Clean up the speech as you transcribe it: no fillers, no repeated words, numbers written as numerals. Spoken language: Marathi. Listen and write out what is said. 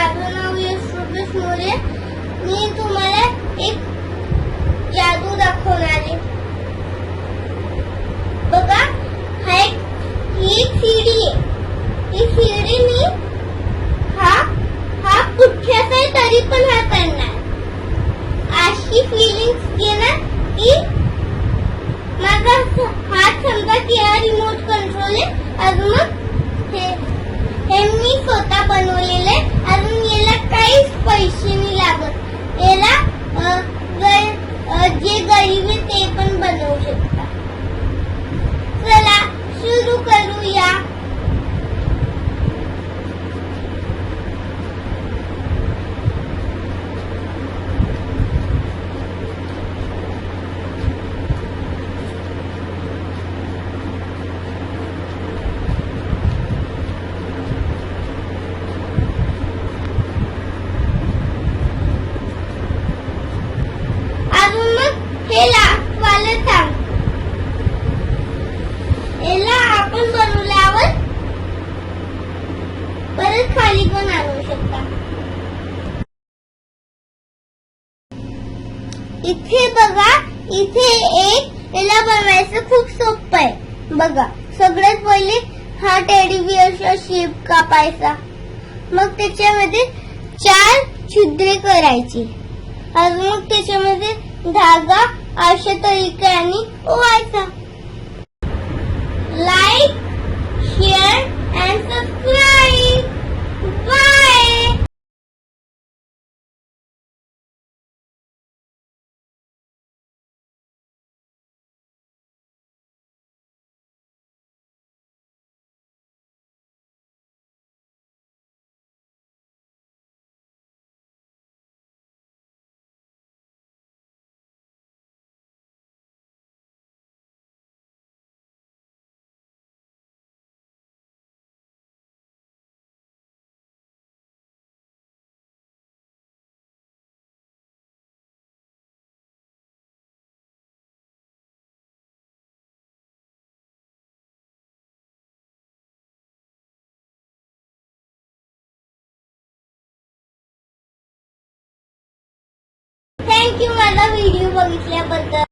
माझं नाव यश रुपेश मोरे. मी तुम्हाला एक जादू दाखवणार आहे. बघा, ही सीडी आहे. ही सीडी मी हा पुठ्याचा आहे तरी पण हा करणार. अशी फिलिंग्स येणार की माझा हात समजा की हा रिमोट कंट्रोल आहे. अजून मग हे मी स्वतः बनवलेले. अजून याला काहीच पैसे नाही लागत. याला जे गरीब आहे ते पण बनवू शकता. चला सुरू करूया. हे लास्ट वालं सांग. याला आपण बनवल्यावर परत खाली पण आणू शकता. इथे बघा, इथे एक याला बनवायचं खूप सोपं आहे. बघा, सगळ्यात पहिले हा टेडी बिअरचा शेप कापायचा. मग त्याच्यामध्ये 4 छिद्रे करायची. अजून मग त्याच्यामध्ये धागा अशा तरीक्याने ओवायचा. Like, share and subscribe. Bye. Thank you माझा व्हिडिओ बघितल्याबद्दल.